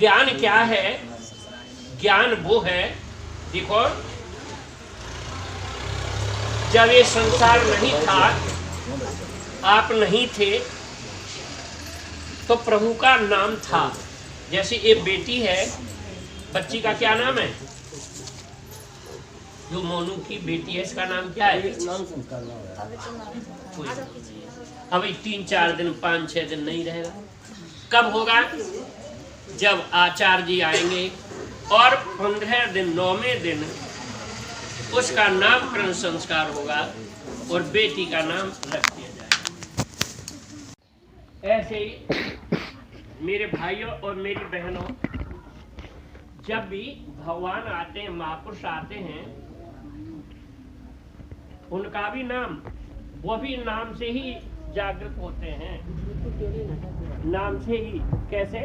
ज्ञान क्या है? ज्ञान वो है, देखो, जब ये संसार नहीं था, आप नहीं थे, तो प्रभु का नाम था। जैसे ये बेटी है, बच्ची का क्या नाम है? जो मोनू की बेटी है, इसका नाम क्या है? अभी 3-4 दिन 5-6 दिन नहीं रहेगा। कब होगा? जब आचार्य जी आएंगे और 15 दिन 9वें दिन उसका नामकरण संस्कार होगा और बेटी का नाम रख दिया जाएगा। ऐसे ही मेरे भाइयों और मेरी बहनों, जब भी भगवान आते हैं, महापुरुष आते हैं, उनका भी नाम, वो भी नाम से ही जागृत होते हैं। नाम से ही। कैसे?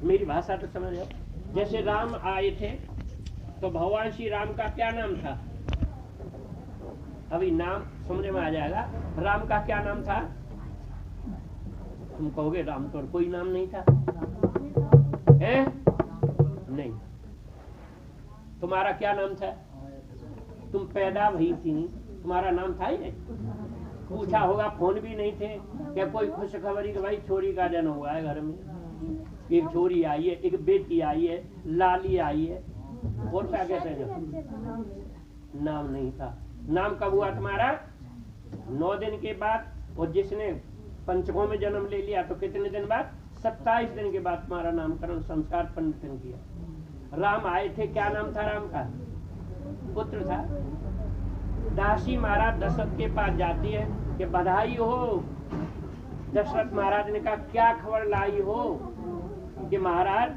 मेरी भाषा तो समझ लो। जैसे राम आए थे तो भगवान श्री राम का क्या नाम था? अभी नाम समझ में आ जाएगा। राम का क्या नाम था? तुम कहोगे राम तो कोई नाम नहीं था, है? नहीं। तुम्हारा क्या नाम था? तुम पैदा हुई थी, तुम्हारा नाम था ही नहीं। पूछा होगा, फोन भी नहीं थे क्या? कोई खुशखबरी कि भाई छोरी का जन्म हुआ है घर में, एक छोरी आई है, एक बेटी आई है, लाली आई है, और क्या कहते हैं? नाम नहीं था। नाम कब हुआ तुम्हारा? 9 दिन के बाद। और जिसने पंचकों में जन्म ले लिया तो कितने दिन बाद? 27 दिन के बाद तुम्हारा नामकरण संस्कार पंडित ने किया। राम आए थे, क्या नाम था राम का? पुत्र था। दासी महाराज दशरथ के पास जाती है कि बधाई हो। दशरथ महाराज ने कहा, क्या खबर लाई हो? कि महाराज,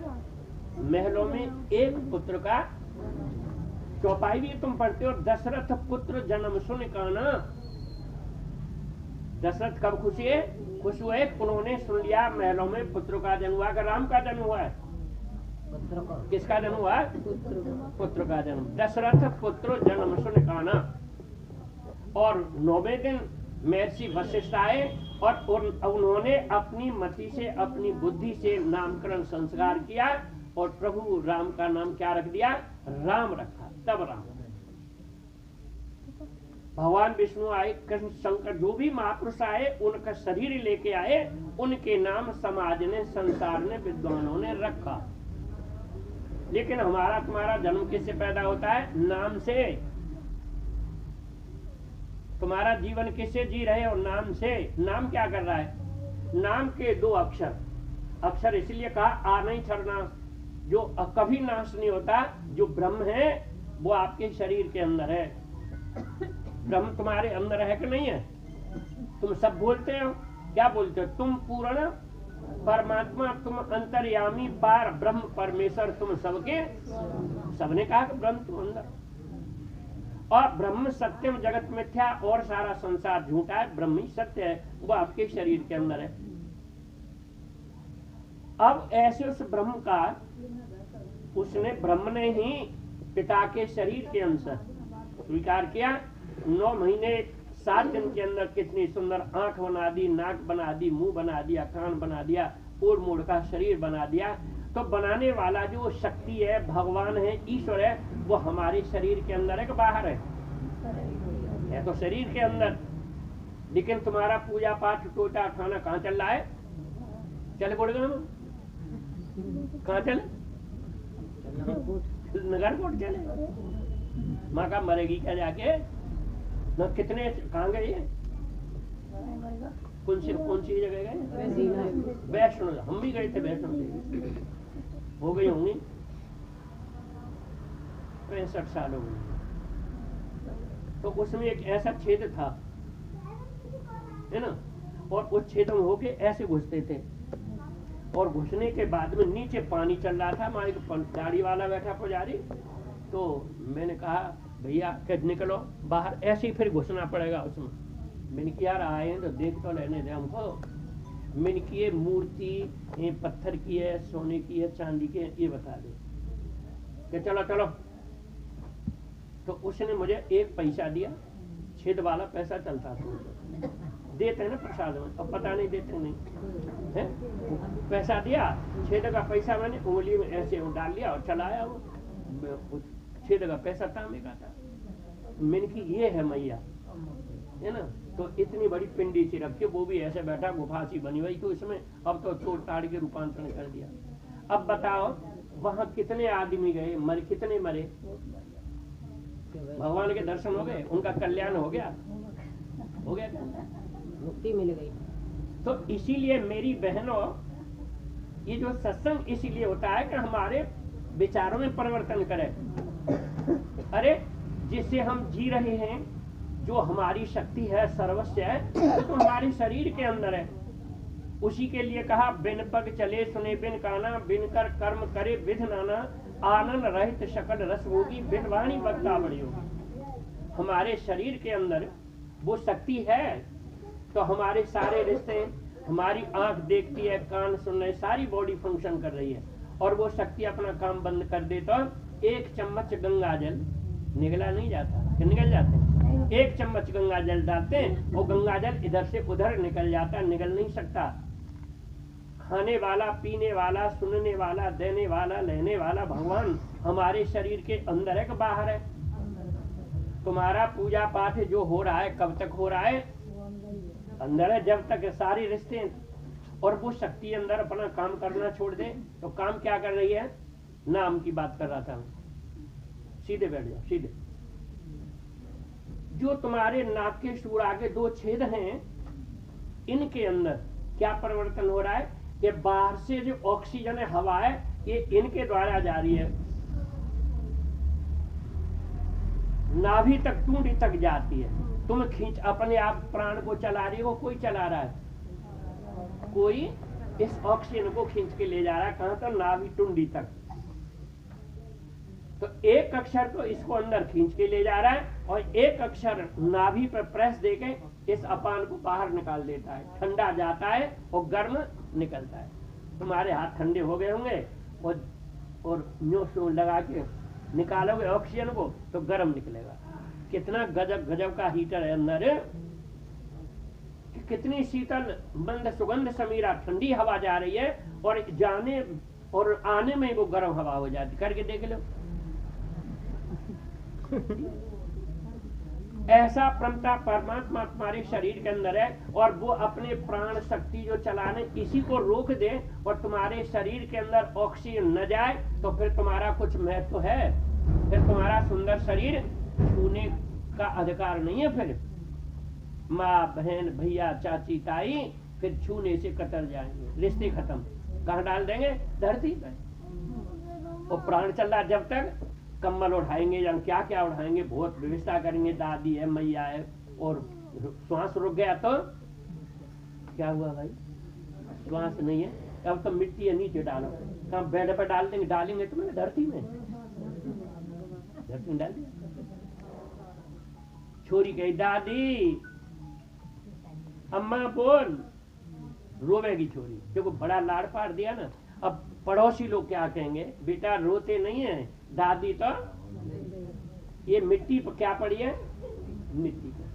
महलों में एक पुत्र का, चौपाई भी तुम पढ़ते हो, दशरथ पुत्र जन्म सुन काना। दशरथ कब खुश हुए? उन्होंने सुन लिया महलों में पुत्र का जन्म हुआ। राम का जन्म हुआ है। किसका जन्म हुआ? पुत्र का जन्म। दशरथ पुत्र जन्म सुन काना। और 9वें दिन महर्षि वशिष्ठ आए और उन्होंने अपनी मति से, अपनी बुद्धि से नामकरण संस्कार किया और प्रभु राम का नाम क्या रख दिया? राम रखा। तब राम। भगवान विष्णु आए, कृष्ण, शंकर, जो भी महापुरुष आए, उनका शरीर लेके आए, उनके नाम समाज ने, संसार ने, विद्वानों ने रखा। लेकिन हमारा तुम्हारा जन्म किससे पैदा होता है? नाम से। तुम्हारा जीवन किससे जी रहे हो? नाम से। नाम क्या कर रहा है? नाम के 2 अक्षर। अक्षर इसलिए कहा आ नहीं छरनाश, जो कभी नाश नहीं होता। जो ब्रह्म है वो आपके शरीर के अंदर है। ब्रह्म तुम्हारे अंदर है कि नहीं है? तुम सब बोलते हो, क्या बोलते हो? तुम पूर्ण परमात्मा, तुम अंतर्यामी, पार ब्रह्म परमेश्वर, तुम सबके। सबने कहा कि ब्रह्म तुम अंदर। और ब्रह्म सत्यम जगत मिथ्या, और सारा संसार झूठा है, ब्रह्म ही सत्य है, वो आपके शरीर के अंदर है। अब ऐसे उस ब्रह्म का, उसने, ब्रह्म ने ही पिता के शरीर के अंश स्वीकार किया। 9 महीने 7 दिन के अंदर कितनी सुंदर आंख बना दी, नाक बना दी, मुंह बना दिया, कान बना दिया, और मोड़ का शरीर बना दिया। तो बनाने वाला जो शक्ति है, भगवान है, ईश्वर है, वो हमारे शरीर के अंदर है कि बाहर है? तो शरीर के अंदर। लेकिन तुम्हारा पूजा पाठ, टोटा खाना कहाँ चल रहा है? चले गुड़गांव में? कहाँ चले? नगरकोट चले। माँ का मरेगी क्या जाके? न कितने, कहाँ गए? कौन सी जगह गए? वैष्णो। हम भी गए थे वैष्णो देवी। हो गई होंगी 65 साल हो गए। तो उसमें एक ऐसा छेद था, है ना, और उस छेद में होके ऐसे घुसते थे, और घुसने के बाद में नीचे पानी चल रहा था। वहां एक दाढ़ी वाला बैठा पुजारी, तो मैंने कहा भैया कद निकलो बाहर, ऐसे ही फिर घुसना पड़ेगा उसमें। मैंने किया आए हैं तो देख तो लेने दे हमको। मैंने की ये मूर्ति, ये पत्थर की है, सोने की है, चांदी की है, ये बता दे कि चलो चलो। तो उसने मुझे 1 पैसा दिया, छेद वाला पैसा चलता था। देते हैं ना प्रसाद में, अब पता नहीं देते नहीं है। पैसा दिया, छेद का पैसा मैंने उंगली में ऐसे डाल लिया और चलाया, वो छेद का पैसा तांबे का था। मैंने की ये है मैया, है ना। तो इतनी बड़ी पिंडी सी रखी, वो भी ऐसे बैठा, गुफा सी बनी हुई, तो इसमें अब तो तोड़ ताड़ के रूपांतरण कर दिया। अब बताओ वहां कितने आदमी गए, मर कितने मरे, भगवान के दर्शन हो गए, उनका कल्याण हो गया, हो गया क्या, मुक्ति मिल गई। तो इसीलिए मेरी बहनों, ये जो सत्संग इसीलिए होता है कि हमारे विचारों में परिवर्तन करे। अरे जिससे हम जी रहे हैं, जो हमारी शक्ति है, सर्वस्व है, तो हमारे शरीर के अंदर है। उसी के लिए कहा बिन पग चले सुने बिन काना, बिन कर कर्म करे विध नाना, आनंद रहित शकल रस होगी, बिन वाणी वक्ता बड़ी होगी। हमारे शरीर के अंदर वो शक्ति है, तो हमारे सारे रिश्ते, हमारी आंख देखती है, कान सुन रहे, सारी बॉडी फंक्शन कर रही है, और वो शक्ति अपना काम बंद कर दे तो एक चम्मच गंगा जल निकला नहीं जाता, कि निकल जाते हैं। एक चम्मच गंगा जल डालते हैं, वो गंगा जल इधर से उधर निकल जाता, निकल नहीं सकता। खाने वाला, पीने वाला, सुनने वाला, देने वाला, लेने वाला भगवान हमारे शरीर के अंदर है कि बाहर है। तुम्हारा पूजा पाठ जो हो रहा है, कब तक हो रहा है, अंदर है। जब तक सारे रिश्ते और वो शक्ति अंदर अपना काम करना छोड़ दे, तो काम क्या कर रही है, नाम की बात कर रहा था। सीधे बैठ जाओ, सीधे। जो तुम्हारे नाक के सूर आगे 2 छेद हैं, इनके अंदर क्या परिवर्तन हो रहा है कि बाहर से जो ऑक्सीजन है, हवा है, ये इनके द्वारा जा रही है, नाभि तक, टूंडी तक जाती है। तुम खींच अपने आप प्राण को चला रही हो, कोई चला रहा है, कोई इस ऑक्सीजन को खींच के ले जा रहा है, कहां तक, नाभि टुंडी तक। तो एक अक्षर तो इसको अंदर खींच के ले जा रहा है, और एक अक्षर नाभि पर प्रेस देके इस अपान को बाहर निकाल देता है। ठंडा जाता है और गर्म निकलता है। तुम्हारे हाथ ठंडे हो गए होंगे, और न्यों लगा के निकालोगे ऑक्सीजन को, तो गर्म निकलेगा। कितना गजब गजब का हीटर है अंदर, कि कितनी शीतल मंद सुगंध समीरा ठंडी हवा जा रही है, और जाने और आने में वो गर्म हवा हो जाती। करके देख लो। ऐसा परमात्मा तुम्हारे शरीर के अंदर है, और वो अपने प्राण शक्ति जो चलाने, इसी को रोक दे और तुम्हारे शरीर के अंदर ऑक्सीजन न जाए, तो फिर तुम्हारा कुछ महत्व है, फिर तुम्हारा सुंदर शरीर छूने का अधिकार नहीं है। फिर माँ, बहन, भैया, चाची, ताई फिर छूने से कतर जाएंगे, रिश्ते खत्म। कहाँ डाल देंगे, धरती पर। और प्राण चल रहा, जब तक कम्बल उठाएंगे या क्या क्या उठाएंगे, बहुत व्यवस्था करेंगे, दादी है, मैया है, और श्वास रुक गया तो क्या हुआ भाई, श्वास नहीं है, अब तो मिट्टी है, नीचे डालो। कहाँ बेड पर डाल देंगे, डालेंगे तुम्हें धरती में, धरती में डाल दिया। छोरी कही, दादी, अम्मा बोल, रोवेगी छोरी, देखो बड़ा लाड़ पाड़ दिया ना। अब पड़ोसी लोग क्या कहेंगे, बेटा रोते नहीं है, दादी तो ये मिट्टी पर क्या पड़ी है, मिट्टी पर।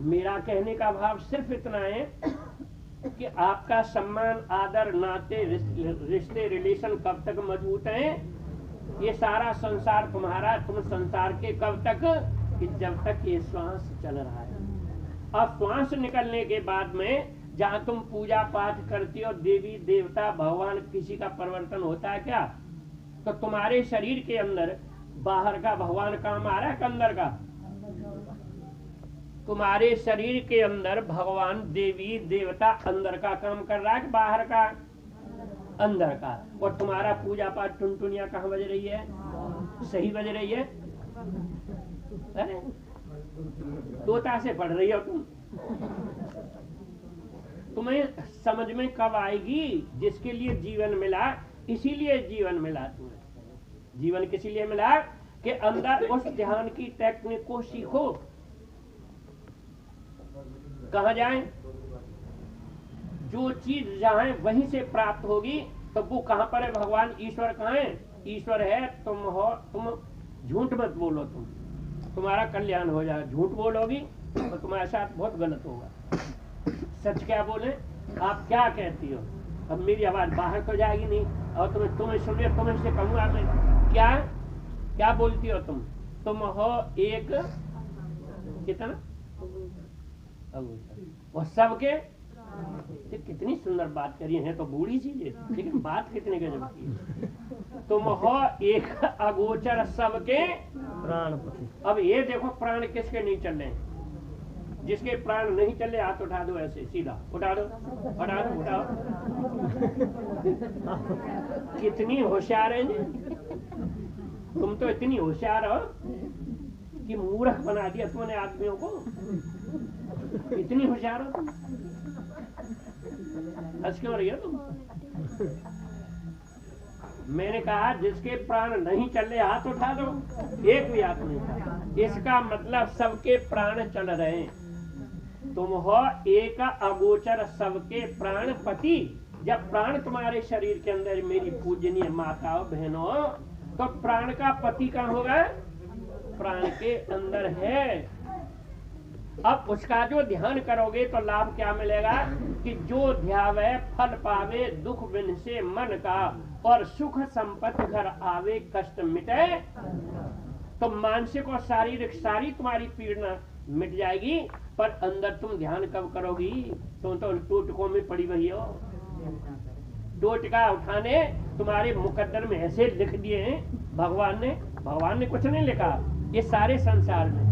मेरा कहने का भाव सिर्फ इतना है कि आपका सम्मान, आदर, नाते, रिश्ते, रिलेशन कब तक मजबूत है, ये सारा संसार तुम्हारा, तुम संसार के कब तक, कि जब तक ये श्वास चल रहा है। अब श्वास निकलने के बाद में जहां तुम पूजा पाठ करती हो, देवी देवता भगवान, किसी का परिवर्तन होता है क्या, तो तुम्हारे शरीर के अंदर बाहर का भगवान काम आ रहा है, अंदर का। तुम्हारे शरीर के अंदर भगवान, देवी देवता अंदर का काम कर रहा है कि बाहर का, अंदर का। और तुम्हारा पूजा पाठ टुनटुनिया कहाँ बज रही है, सही बज रही है। अरे तोता से पढ़ रही हो तुम। तुम्हें समझ में कब आएगी, जिसके लिए जीवन मिला, इसीलिए जीवन मिला तुम्हें। जीवन किसी लिए मिला कि अंदर उस ध्यान की टेक्निक को सीखो। कहाँ जाएं, जो चीज जहां वहीं से प्राप्त होगी, तो वो कहां पर है, भगवान ईश्वर कहाँ है, ईश्वर है, तुम हो। तुम झूठ मत बोलो, तुम्हारा कल्याण हो जाए। झूठ बोलोगी तो तुम्हारे साथ बहुत गलत होगा। सच क्या बोले, आप क्या कहती हो? अब मेरी आवाज बाहर तो जाएगी नहीं, और तुम्हें सुन लिया, तुम्हें से कहूंगा मैं, क्या क्या बोलती हो तुम हो एक कितना और सबके। कितनी सुंदर बात करी है, तो बूढ़ी चीज है, लेकिन बात कितने गजब की है। तुम हो एक अगोचर सबके प्राणपति। अब ये देखो, प्राण किसके नहीं चल रहे? जिसके प्राण नहीं चले हाथ उठा दो, ऐसे सीधा उठा दो, उठा दो, उठाओ। कितनी होशियार है जी। तुम तो इतनी होशियार हो कि मूर्ख बना दिया तुमने आदमियों को। इतनी होशियार हो तुम, हंस क्यों रही हो तुम? मैंने कहा जिसके प्राण नहीं चल रहे हाथ उठा दो, एक भी हाथ नहीं था। इसका मतलब सबके प्राण चल रहे हैं। तुम हो एक अगोचर सबके प्राणपति। जब प्राण तुम्हारे शरीर के अंदर मेरी पूजनीय माताओं बहनों, तो प्राण का पति कहाँ होगा? प्राण के अंदर है। अब उसका जो ध्यान करोगे तो लाभ क्या मिलेगा कि जो ध्यावे फल पावे, दुख बिन से मन का, और सुख संपत्ति घर आवे, कष्ट मिटे। तो मानसिक और शारीरिक सारी तुम्हारी पीड़ना मिट जाएगी, पर अंदर तुम ध्यान कब करोगी? तुम तो टोटकों में पड़ी हुई हो। टोटका उठाने तुम्हारे मुकद्दर में ऐसे लिख दिए हैं भगवान ने कुछ नहीं लिखा, ये सारे संसार में।